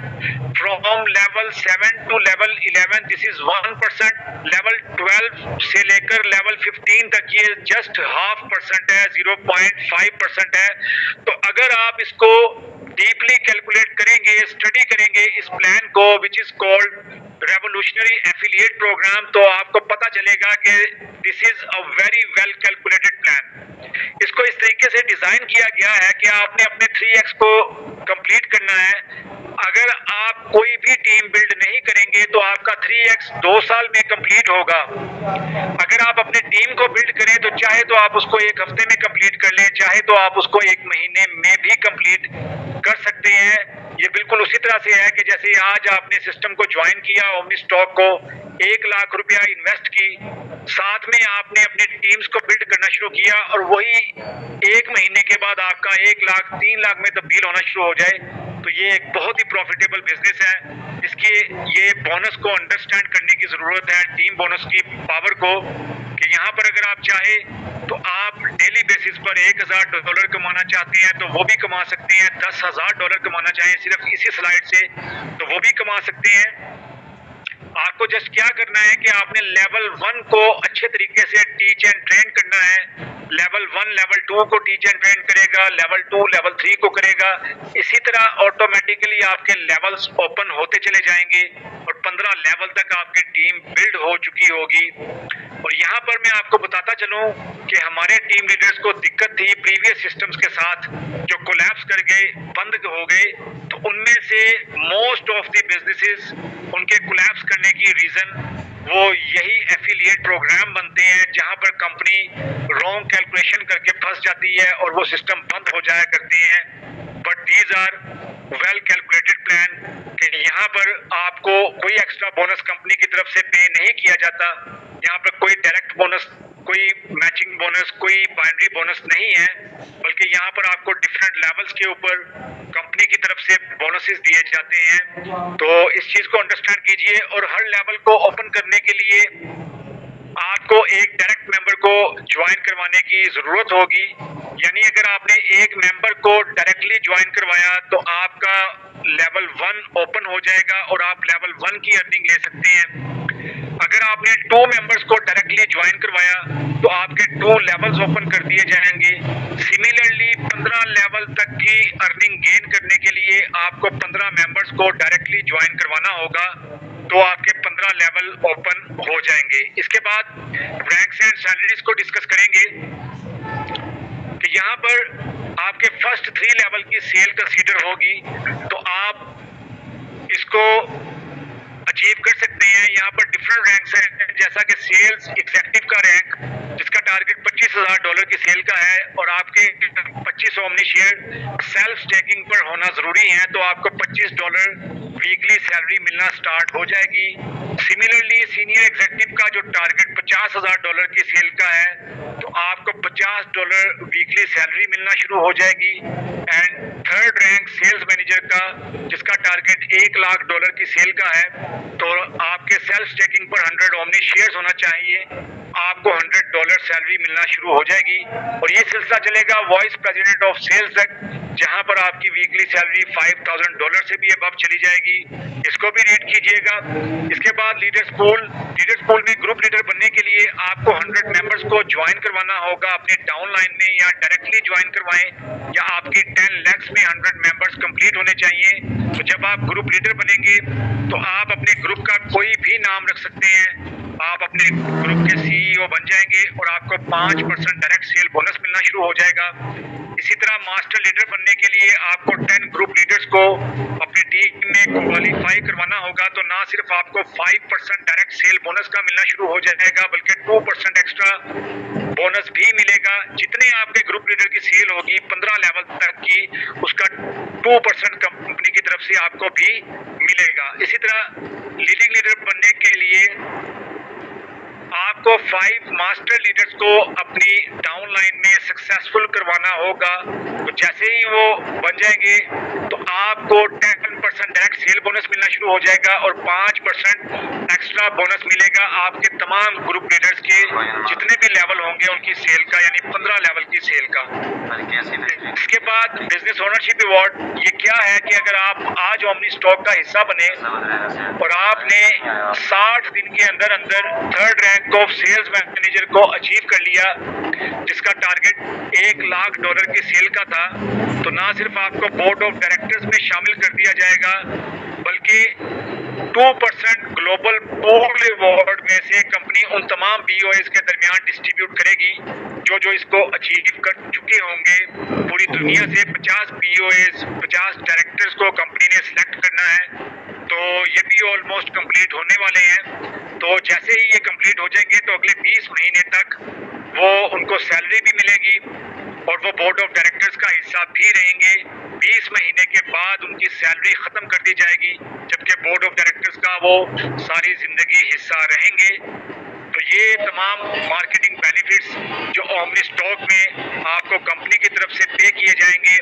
from level 7 to level 11 this is 1%, level 12 से लेकर लेवल 15 तक ये जस्ट 0.5% है, 0.5% है। तो अगर आप इसको डीपली कैलकुलेट करेंगे, स्टडी करेंगे इस प्लान को which is called revolutionary affiliate programme, तो आपको पता चलेगा कि this is a very well calculated plan. इसको इस तरीके से डिजाइन किया गया है कि आपने अपने 3x को कंप्लीट करना है। अगर आप कोई भी टीम बिल्ड नहीं करेंगे तो आपका 3x 2 साल में कंप्लीट होगा। अगर आप अपने टीम को बिल्ड करें तो चाहे तो आप उसको 1 हफ्ते में कंप्लीट कर लें, चाहे तो आप उसको 1 महीने में भी कंप्लीट कर सकते हैं। ये बिल्कुल उसी तरह से है कि जैसे आज आपने सिस्टम को ज्वाइन किया, ओमनी स्टॉक को 1 लाख रुपया इन्वेस्ट की, साथ में आपने अपने टीम्स को बिल्ड करना शुरू किया, और वही 1 महीने के बाद आपका 1 लाख 3 लाख में तब्दील होना शुरू हो जाए, तो ये एक बहुत ही प्रॉफिटेबल बिजनेस है। इसके ये बोनस को अंडरस्टैंड करने की जरूरत है, टीम बोनस की पावर को, कि यहाँ पर अगर आप चाहे तो आप डेली बेसिस पर $1000 कमाना चाहते हैं तो वो भी कमा सकते हैं, $10,000 कमाना चाहें सिर्फ इसी स्लाइड से तो वो भी कमा सकते हैं। आपको जस्ट क्या करना है कि आपने लेवल 1 को अच्छे तरीके से टीच एंड ट्रेन करना है। लेवल 1 लेवल 2 को टीच एंड ट्रेन करेगा, लेवल 2 लेवल 3 को करेगा। इसी तरह ऑटोमेटिकली आपके लेवल्स ओपन होते चले जाएंगे और 15 लेवल तक आपकी टीम बिल्ड हो चुकी होगी। और यहाँ पर मैं आपको बताता चलूं कि हमारे टीम लीडर्स को दिक्कत थी प्रीवियस सिस्टम्स के साथ जो कोलैप्स कर गए, बंद हो गए। तो उनमें से मोस्ट ऑफ द बिजनेसेस उनके कोलैप्स करने की रीजन वो यही एफिलिएट प्रोग्राम बनते हैं जहां पर कंपनी रॉन्ग कैलकुलेशन करके फंस जाती है और वो सिस्टम बंद हो जाया करते हैं। But these are well calculated plan कि यहाँ पर आपको कोई एक्स्ट्रा बोनस कंपनी की तरफ से पे नहीं किया जाता। यहाँ पर कोई डायरेक्ट बोनस, कोई मैचिंग बोनस, कोई बाइनरी बोनस नहीं है, बल्कि यहाँ पर आपको डिफरेंट लेवल्स के ऊपर कंपनी की तरफ से बोनसेस दिए जाते हैं। तो इस चीज को अंडरस्टैंड कीजिए। और हर लेवल को ओपन करने के लिए आपको एक डायरेक्ट मेंबर को ज्वाइन करवाने की जरूरत होगी। यानी अगर आपने एक मेंबर को डायरेक्टली ज्वाइन करवाया तो आपका लेवल 1 ओपन हो जाएगा और आप लेवल 1 की अर्निंग ले सकते हैं। अगर आपने 2 मेंबर्स को डायरेक्टली ज्वाइन करवाया तो आपके 2 लेवल्स ओपन कर दिए जाएंगे। सिमिलरली 15 लेवल तक की अर्निंग गेन करने के लिए आपको 15 मेंबर्स को डायरेक्टली ज्वाइन करवाना होगा, तो आपके 15 लेवल ओपन हो जाएंगे। इसके बाद रैंक्स एंड सैलरीज को डिस्कस करेंगे कि यहाँ पर आपके फर्स्ट 3 लेवल की सेल कंसीडर होगी, तो आप इसको अचीव कर सकते हैं। यहाँ पर डिफरेंट रैंक्स हैं, जैसा कि सेल्स एग्जीक्यूटिव का रैंक जिसका टारगेट $25,000 की सेल का है और आपके 25 ओमनी शेयर सेल्फ स्टेकिंग पर होना जरूरी है, तो आपको $25 वीकली सैलरी मिलना स्टार्ट हो जाएगी। सिमिलरली सीनियर एग्जीक्यूटिव का जो टारगेट $50,000 की सेल का है, तो आपको $50 वीकली सैलरी मिलना शुरू हो जाएगी। And third rank sales manager का जिसका टारगेट $1,00,000 की सेल का है, तो आपके सेल्फ स्टेकिंग पर 100 ओमनी शेयर्स होना चाहिए, आपको $100 सैलरी मिलना शुरू हो जाएगी। और ये सिलसिला चलेगा वाइस प्रेसिडेंट ऑफ सेल्स तक, जहां पर आपकी वीकली सैलरी $5,000 से भी अबव चली जाएगी। इसको भी रीड कीजिएगा। इसके बाद लीडर स्कूल में ग्रुप लीडर बनने के लिए आपको 100 मेंबर्स को ज्वाइन करवाना होगा अपने डाउनलाइन में, या डायरेक्टली ज्वाइन करवाएं, या आपकी 10 लैक्स में 100 मेंबर्स कंप्लीट होने चाहिए। तो जब आप ग्रुप लीडर बनेंगे तो आप अपने ग्रुप का कोई भी नाम रख सकते हैं, आप अपने ग्रुप के सीईओ बन जाएंगे और आपको 5% डायरेक्ट सेल बोनस मिलना शुरू हो जाएगा। इसी तरह मास्टर लीडर बनने के लिए आपको 10 ग्रुप लीडर्स को अपनी टीम में क्वालिफाई करवाना होगा, तो ना सिर्फ आपको 5% डायरेक्ट सेल बोनस का मिलना शुरू हो जाएगा, बल्कि 2% एक्स्ट्रा बोनस भी मिलेगा। जितने आपके ग्रुप लीडर की सेल होगी 15 लेवल तक की, उसका 2% कंपनी की तरफ से आपको भी मिलेगा। इसी तरह लीडिंग लीडर बनने के लिए आपको 5 मास्टर लीडर्स को अपनी डाउनलाइन में सक्सेसफुल करवाना होगा। तो जैसे ही वो बन जाएंगे तो आपको 10% डायरेक्ट सेल बोनस मिलना शुरू हो जाएगा और 5% एक्स्ट्रा बोनस मिलेगा आपके तमाम ग्रुप लीडर्स के जितने भी लेवल होंगे उनकी सेल का, यानी 15 लेवल की सेल का। इसके बाद बिजनेस ओनरशिप अवार्ड, ये क्या है कि अगर आप आज ओमनी स्टॉक का हिस्सा बने और आपने 60 दिन के अंदर अंदर third rank of sales manager को अचीव कर लिया, जिसका टारगेट $1,00,000 की सेल का था, तो ना सिर्फ आपको बोर्ड ऑफ डायरेक्टर्स में शामिल कर दिया जाएगा, बल्कि 2% ग्लोबल पूल अवार्ड में से कंपनी उन तमाम बीओएस के दरमियान डिस्ट्रीब्यूट करेगी जो इसको अचीव कर चुके होंगे। पूरी दुनिया से 50 बीओएस, 50 डायरेक्टर्स को कंपनी ने सिलेक्ट करना है, तो ये भी ऑलमोस्ट कंप्लीट होने वाले हैं। तो जैसे ही ये कंप्लीट हो जाएंगे तो अगले 20 महीने तक वो उनको सैलरी भी मिलेगी और वो बोर्ड ऑफ डायरेक्टर्स का हिस्सा भी रहेंगे। 20 महीने के बाद उनकी सैलरी खत्म कर दी जाएगी, जबकि बोर्ड ऑफ डायरेक्टर्स का वो सारी जिंदगी हिस्सा रहेंगे। तो ये तमाम मार्केटिंग बेनिफिट्स जो ओमनी स्टॉक में आपको कंपनी की तरफ से पे किए जाएंगे।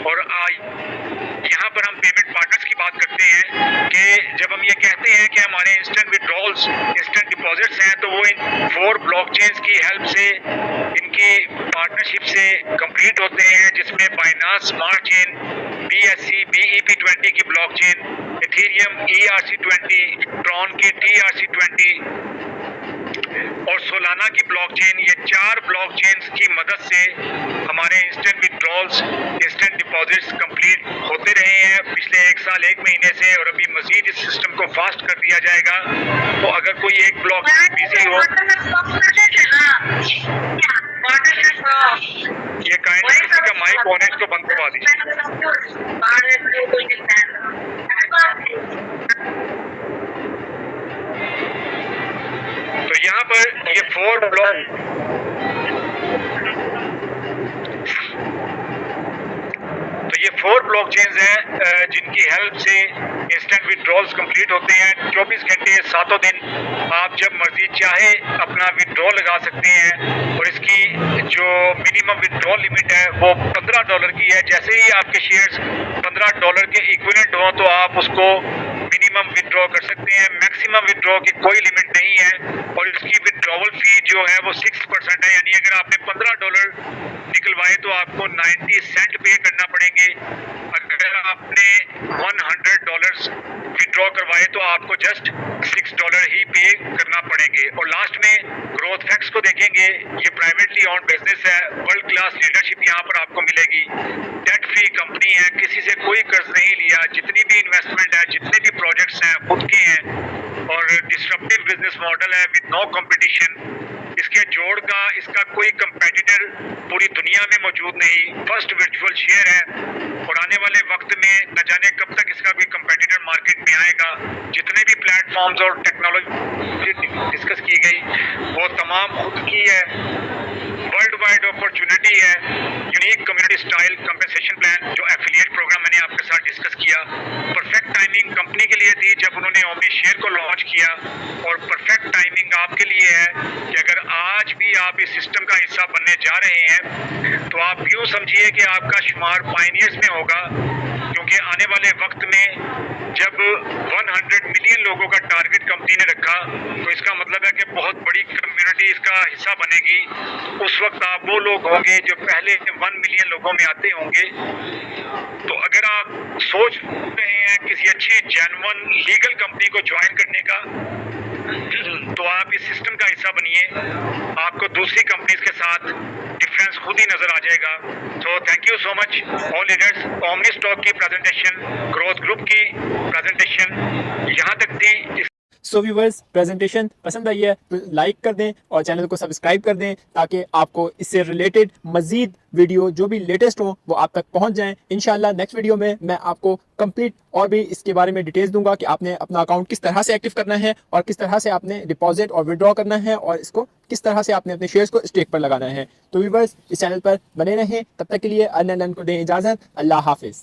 और यहाँ पर हम पेमेंट पार्टनर्स की बात करते हैं कि जब हम ये कहते हैं कि हमारे इंस्टेंट विड्रॉल्स, इंस्टेंट डिपॉजिट्स हैं, तो वो इन 4 ब्लॉकचेन्स की हेल्प से, इनकी पार्टनरशिप से कंप्लीट होते हैं, जिसमें Binance smart chain, BSC BEP20 की ब्लॉकचेन, इथेरियम ERC20, ट्रॉन की TRC20 और सोलाना की ब्लॉकचेन, ये 4 ब्लॉकचेन्स की मदद से हमारे instant withdrawals, instant deposits complete होते रहे हैं पिछले 1 साल 1 महीने से, और अभी मजीद इस सिस्टम को फास्ट कर दिया जाएगा। तो अगर कोई एक ब्लॉक बिजी हो, ये काइंड किसी का माइक ऑन है, इसको बंद करवा दीजिए। तो यहाँ पर ये 4 ब्लॉक, तो ये 4 ब्लॉकचेन्स हैं जिनकी हेल्प से इंस्टेंट विड्रॉल्स कंप्लीट होते हैं 24 घंटे 7 दिन। आप जब मर्जी चाहे अपना विड्रॉल लगा सकते हैं, और इसकी जो मिनिमम विड्रॉल लिमिट है वो $15 की है। जैसे ही आपके शेयर्स $15 के इक्विवेलेंट हो तो आप उसको मिनिमम विड्रॉ कर सकते हैं। मैक्सिमम विड्रॉ की कोई लिमिट नहीं है, और इसकी विड्रॉवल फी जो है वो 6% है, यानी अगर आपने $15 निकलवाए तो आपको 90 सेंट पे करना पड़ेंगे। अगर आपने $100 विड्रॉ करवाए तो आपको जस्ट $6 ही पे करना पड़ेंगे। और लास्ट में ग्रोथ फैक्ट्स को देखेंगे, ये प्राइवेटली ऑन बिजनेस है, वर्ल्ड क्लास लीडरशिप यहाँ पर आपको मिलेगी, डेट फ्री कंपनी है, किसी से कोई कर्ज नहीं लिया, जितनी भी इन्वेस्टमेंट है, जितने भी प्रोजेक्ट्स हैं खुद के हैं, और डिस्ट्रप्टिव बिजनेस मॉडल है विद नो कंपटीशन। इसके जोड़ का इसका कोई कंपेटिटर पूरी दुनिया में मौजूद नहीं, फर्स्ट वर्चुअल शेयर है, और आने वाले वक्त में न जाने कब तक इसका कोई कंपेटिटर मार्केट में आएगा। जितने भी प्लेटफॉर्म्स और टेक्नोलॉजी डिस्कस की गई वो तमाम खुद की है, वर्ल्ड वाइड अपॉर्चुनिटी है, unique community style compensation plan जो एफिलिएट प्रोग्राम मैंने आपके साथ डिस्कस किया। परफेक्ट टाइमिंग कंपनी के लिए थी जब उन्होंने ओमनी शेयर को लॉन्च किया, और परफेक्ट टाइमिंग आपके लिए है कि अगर आज भी आप इस सिस्टम का हिस्सा बनने जा रहे हैं तो आप यूँ समझिए कि आपका शुमार पायनियर्स में होगा, क्योंकि आने वाले वक्त में जब 100 मिलियन लोगों का टारगेट कंपनी ने रखा तो इसका मतलब है कि बहुत बड़ी कम्युनिटी इसका हिस्सा बनेगी। उस वक्त आप वो लोग होंगे जो पहले 1 मिलियन लोगों में आते होंगे। तो अगर आप सोच रहे हैं किसी अच्छी जेन्युइन लीगल कंपनी को ज्वाइन करने का, तो आप इस सिस्टम का हिस्सा बनिए, आपको दूसरी कंपनीज के साथ डिफरेंस खुद ही नजर आ जाएगा। तो thank you so much all leaders. Omni stock की प्रेजेंटेशन, ग्रोथ ग्रुप की प्रेजेंटेशन यहाँ तक थी। सो व्यूअर्स, प्रेजेंटेशन पसंद आई है तो लाइक कर दें और चैनल को सब्सक्राइब कर दें, ताकि आपको इससे रिलेटेड मजीद वीडियो जो भी लेटेस्ट हो वो आप तक पहुंच जाएं। इंशाल्लाह नेक्स्ट वीडियो में मैं आपको कंप्लीट और भी इसके बारे में डिटेल्स दूंगा कि आपने अपना अकाउंट किस तरह से एक्टिव करना है, और किस तरह से आपने डिपॉजिट और विड्रॉ करना है, और इसको किस तरह से आपने अपने शेयर्स को स्टेक पर लगाना है। तो व्यूअर्स, इस चैनल पर बने रहें। तब तक के लिए अन्न को दें इजाज़त। अल्लाह हाफिज़।